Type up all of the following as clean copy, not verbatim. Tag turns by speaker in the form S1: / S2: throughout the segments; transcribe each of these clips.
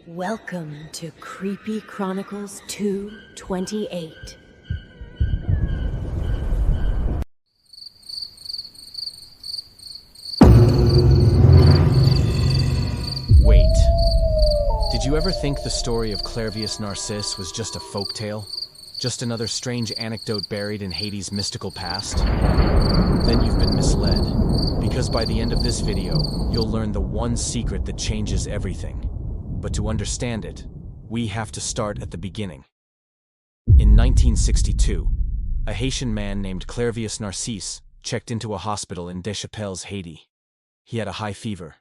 S1: Welcome to Creepy Chronicles 228.
S2: Wait. Did you ever think the story of Clairvius Narcisse was just a folktale? Just another strange anecdote buried in Haiti's mystical past? Then you've been misled. Because by the end of this video, you'll learn the one secret that changes everything. But to understand it, we have to start at the beginning. In 1962, a Haitian man named Clairvius Narcisse checked into a hospital in Deschapelles, Haiti. He had a high fever,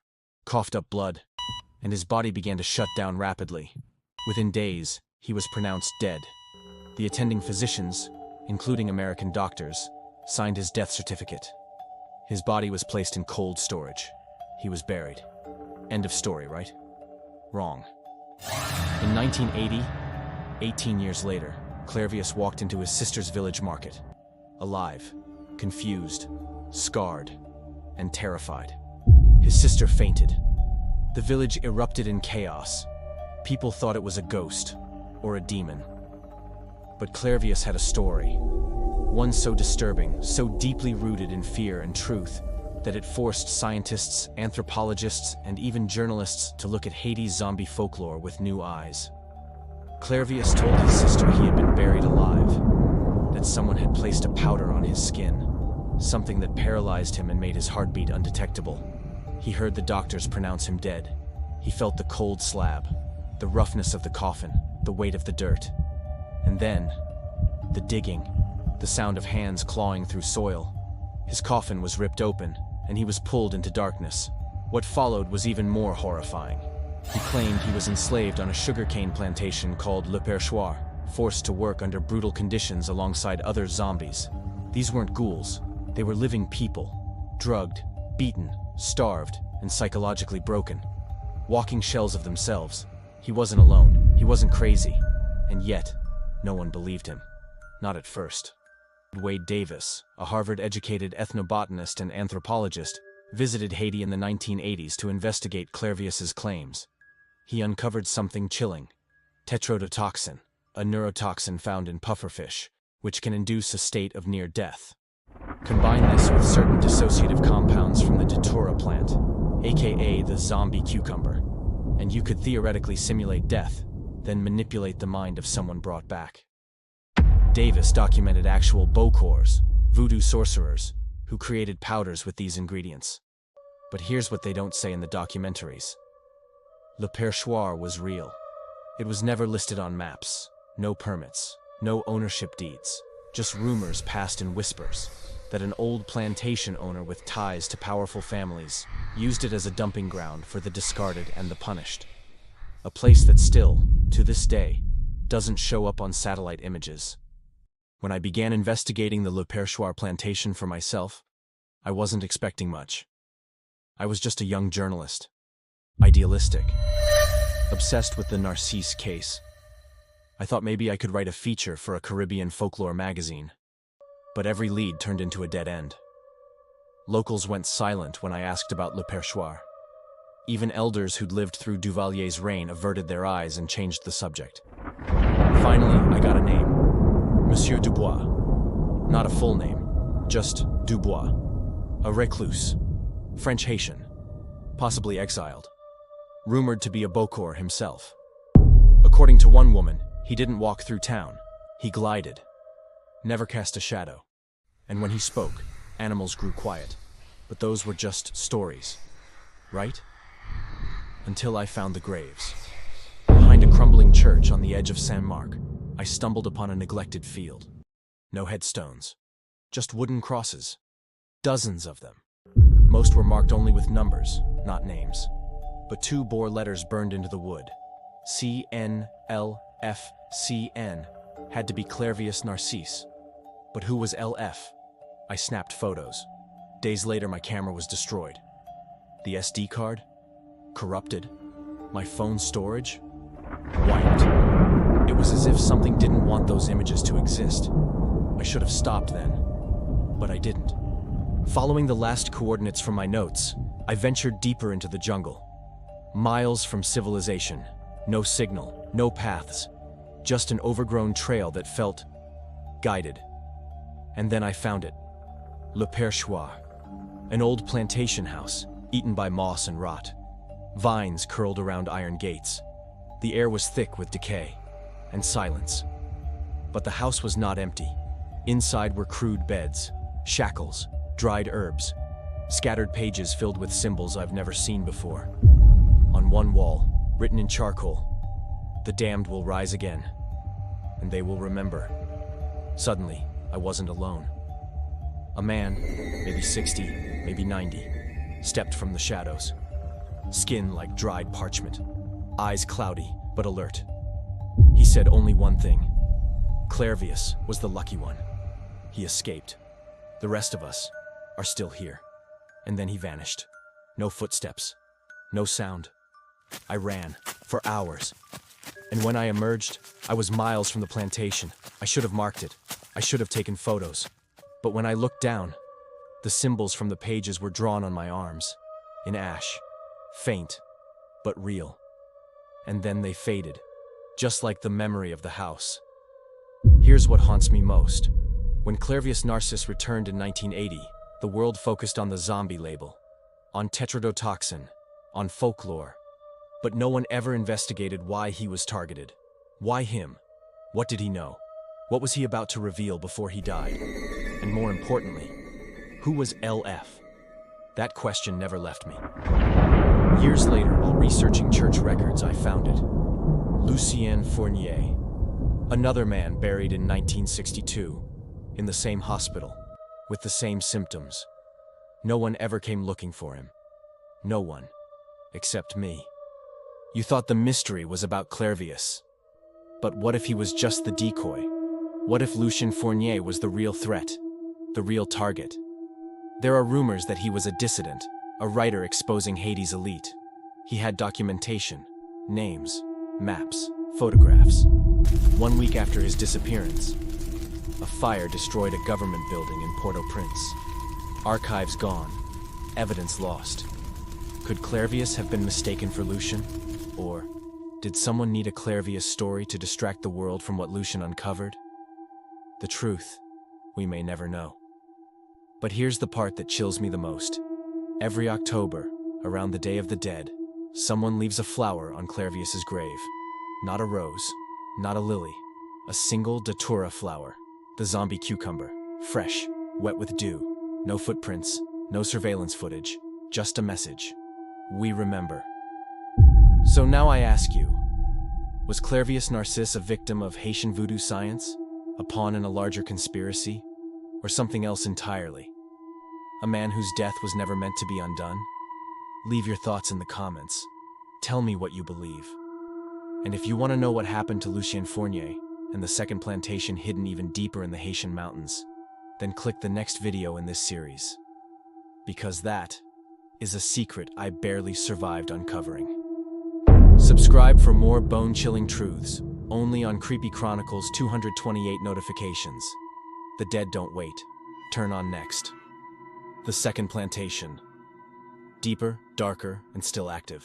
S2: coughed up blood, and his body began to shut down rapidly. Within days, he was pronounced dead. The attending physicians, including American doctors, signed his death certificate. His body was placed in cold storage. He was buried. End of story, right? Wrong. In 1980, 18 years later, Clairvius walked into his sister's village market. Alive, confused, scarred, and terrified. His sister fainted. The village erupted in chaos. People thought it was a ghost or a demon. But Clairvius had a story. One so disturbing, so deeply rooted in fear and truth, that it forced scientists, anthropologists, and even journalists to look at Haiti's zombie folklore with new eyes. Clairvius told his sister he had been buried alive, that someone had placed a powder on his skin, something that paralyzed him and made his heartbeat undetectable. He heard the doctors pronounce him dead. He felt the cold slab, the roughness of the coffin, the weight of the dirt. And then, the digging, the sound of hands clawing through soil. His coffin was ripped open, and he was pulled into darkness. What followed was even more horrifying. He claimed he was enslaved on a sugarcane plantation called Le Perchoir, forced to work under brutal conditions alongside other zombies. These weren't ghouls, they were living people, drugged, beaten, starved, and psychologically broken. Walking shells of themselves. He wasn't alone, he wasn't crazy, and yet, no one believed him. Not at first. Wade Davis, a Harvard-educated ethnobotanist and anthropologist, visited Haiti in the 1980s to investigate Clairvius's claims. He uncovered something chilling: tetrodotoxin, a neurotoxin found in pufferfish, which can induce a state of near death. Combine this with certain dissociative compounds from the datura plant, aka the zombie cucumber, and you could theoretically simulate death, then manipulate the mind of someone brought back. Davis documented actual bokors, voodoo sorcerers, who created powders with these ingredients. But here's what they don't say in the documentaries. Le Perchoir was real. It was never listed on maps, no permits, no ownership deeds, just rumors passed in whispers that an old plantation owner with ties to powerful families used it as a dumping ground for the discarded and the punished. A place that still, to this day, doesn't show up on satellite images. When I began investigating the Le Perchoir plantation for myself, I wasn't expecting much. I was just a young journalist, idealistic, obsessed with the Narcisse case. I thought maybe I could write a feature for a Caribbean folklore magazine, but every lead turned into a dead end. Locals went silent when I asked about Le Perchoir. Even elders who'd lived through Duvalier's reign averted their eyes and changed the subject. Finally, I got a name. Monsieur Dubois. Not a full name, just Dubois. A recluse, French Haitian, possibly exiled, rumored to be a bokor himself. According to one woman, he didn't walk through town, he glided, never cast a shadow. And when he spoke, animals grew quiet. But those were just stories, right? Until I found the graves. Behind a crumbling church on the edge of Saint-Marc, I stumbled upon a neglected field. No headstones, just wooden crosses. Dozens of them. Most were marked only with numbers, not names. But two bore letters burned into the wood. CNLFCN had to be Clairvius Narcisse. But who was LF? I snapped photos. Days later, my camera was destroyed. The SD card? Corrupted. My phone storage? Wiped. It was as if something didn't want those images to exist. I should have stopped then, but I didn't. Following the last coordinates from my notes, I ventured deeper into the jungle. Miles from civilization, No signal, no paths, just an overgrown trail that felt guided. And then I found it. Le Perchoir, an old plantation house, eaten by moss and rot. Vines curled around iron gates. The air was thick with decay and silence. But the house was not empty. Inside were crude beds, shackles, dried herbs, scattered pages filled with symbols I've never seen before. On one wall, written in charcoal, "The damned will rise again, and they will remember." Suddenly, I wasn't alone. A man, maybe 60, maybe 90, stepped from the shadows. Skin like dried parchment, eyes cloudy but alert. He said only one thing. Clairvius was the lucky one. He escaped. The rest of us are still here. And then he vanished. No footsteps, no sound. I ran for hours. And when I emerged, I was miles from the plantation. I should have marked it. I should have taken photos. But when I looked down, the symbols from the pages were drawn on my arms, in ash, faint, but real. And then they faded, just like the memory of the house. Here's what haunts me most. When Clairvius Narcisse returned in 1980, the world focused on the zombie label, on tetrodotoxin, on folklore. But no one ever investigated why he was targeted. Why him? What did he know? What was he about to reveal before he died? And more importantly, who was LF? That question never left me. Years later, while researching church records, I found it. Lucien Fournier, another man buried in 1962, in the same hospital, with the same symptoms. No one ever came looking for him. No one, except me. You thought the mystery was about Clairvius. But what if he was just the decoy? What if Lucien Fournier was the real threat, the real target? There are rumors that he was a dissident, a writer exposing Haiti's elite. He had documentation, names, maps, photographs. 1 week after his disappearance, a fire destroyed a government building in Port-au-Prince. Archives gone, evidence lost. Could Clairvius have been mistaken for Lucien? Or did someone need a Clairvius story to distract the world from what Lucien uncovered? The truth, we may never know. But here's the part that chills me the most. Every October, around the Day of the Dead, someone leaves a flower on Clairvius's grave. Not a rose, not a lily, a single datura flower, the zombie cucumber, fresh, wet with dew, no footprints, no surveillance footage, just a message. We remember. So now I ask you, was Clairvius Narcisse a victim of Haitian voodoo science, a pawn in a larger conspiracy, or something else entirely? A man whose death was never meant to be undone? Leave your thoughts in the comments. Tell me what you believe. And if you want to know what happened to Lucien Fournier and the second plantation hidden even deeper in the Haitian mountains, then click the next video in this series. Because that is a secret I barely survived uncovering. Subscribe for more bone-chilling truths, only on Creepy Chronicles 228 notifications. The dead don't wait. Turn on next. The second plantation. Deeper, darker, and still active.